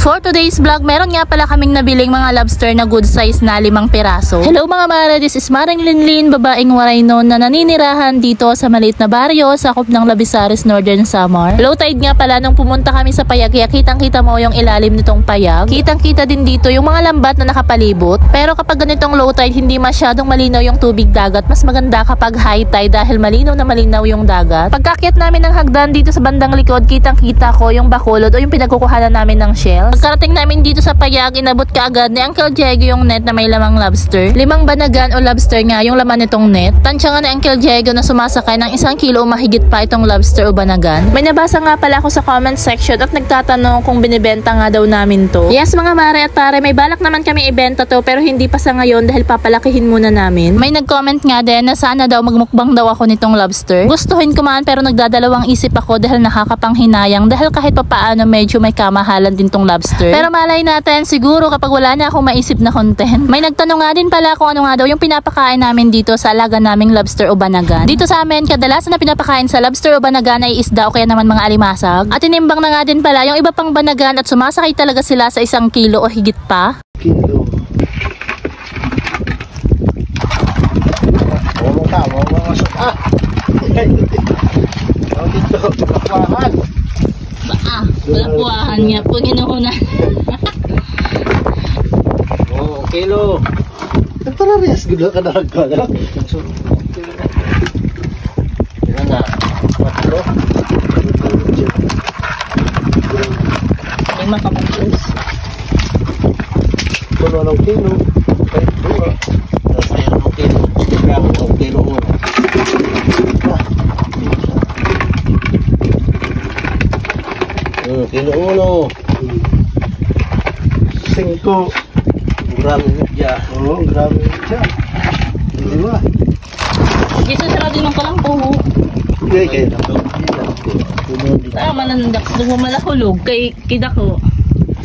For today's vlog, meron nga pala kaming nabiling mga lobster na good size na 5 piraso. Hello mga mare, this is Maring Linlin, babaeng waray noon na naninirahan dito sa maliit na baryo sakop ng Labisares, Northern Samar. Low tide nga pala nung pumunta kami sa payag, kaya kitang-kita mo yung ilalim nitong payag. Kitang-kita din dito yung mga lambat na nakapalibot. Pero kapag ganitong low tide, hindi masyadong malinaw yung tubig dagat. Mas maganda kapag high tide dahil malinaw na malinaw yung dagat. Pagkaakyat namin ng hagdan dito sa bandang likod, kitang-kita ko yung bakulod o yung pinagkukuhanan namin ng shell. Pagkarating namin dito sa payag, inabot kaagad ni Uncle Diego yung net na may lamang lobster. 5 banagan o lobster nga yung laman nitong net. Tansya nga ni Uncle Diego na sumasakay ng 1 kilo o mahigit pa itong lobster o banagan. May nabasa nga pala ako sa comment section at nagtatanong kung binibenta nga daw namin to. Yes mga mare at pare, may balak naman kami ibenta to pero hindi pa sa ngayon dahil papalakihin muna namin. May nag-comment nga din na sana daw magmukbang daw ako nitong lobster. Gustuhin ko man pero nagdadalawang isip ako dahil nakakapanghinayang dahil kahit papaano medyo may kamahalan din tong lobster. Pero malay natin, siguro kapag wala na akong maisip na content. May nagtanong nga din pala kung ano nga daw yung pinapakain namin dito sa alaga naming lobster o banagan. Dito sa amin, kadalasan na pinapakain sa lobster o banagan ay isda o kaya naman mga alimasag. At tinimbang na nga din pala yung iba pang banagan at sumasakay talaga sila sa 1 kilo o higit pa. Kilo. Lapuahan nga po ginuuna. Oh, kilo. Nagpararehas gula ka na agad. Yan na. 4. Ay makapulos. Tulo ng kilo. Ay, dua. Tapos ng kilo. Kaya ng kilo mo. Kilo uno. 5 gram media. Oo, gram media. Dua. Dito sarado naman ko lang po. Hindi, kaya na ito. Manandak. Lumalakulog kay kidako.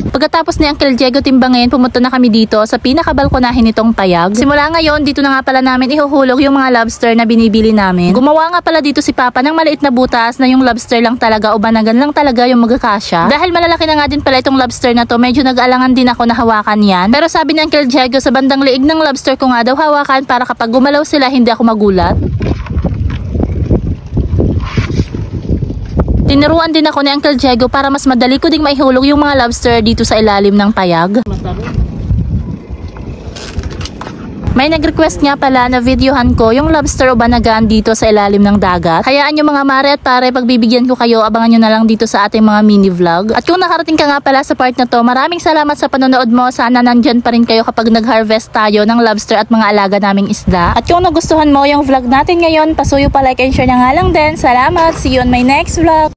Pagkatapos ni Uncle Diego timbangin, pumunta na kami dito sa pinakabalkonahin nitong payag. Simula ngayon, dito na nga pala namin ihuhulog yung mga lobster na binibili namin. Gumawa nga pala dito si Papa ng maliit na butas na yung lobster lang talaga o banagan lang talaga yung magkakasya. Dahil malalaki na nga din pala itong lobster na to, medyo nag-alangan din ako na hawakan yan. Pero sabi ni Uncle Diego, sa bandang liig ng lobster ko nga daw hawakan para kapag gumalaw sila hindi ako magulat. Tinuruan din ako ni Uncle Diego para mas madali ko ding maihulog yung mga lobster dito sa ilalim ng payag. May nag-request nga pala na videohan ko yung lobster o banagan dito sa ilalim ng dagat. Hayaan nyo mga mare at pare, pagbibigyan ko kayo, abangan nyo na lang dito sa ating mga mini vlog. At kung nakarating ka nga pala sa part na to, maraming salamat sa panonood mo. Sana nandyan pa rin kayo kapag nag-harvest tayo ng lobster at mga alaga naming isda. At kung nagustuhan mo yung vlog natin ngayon, pasuyo pa like and share na nga lang din. Salamat! See you on my next vlog!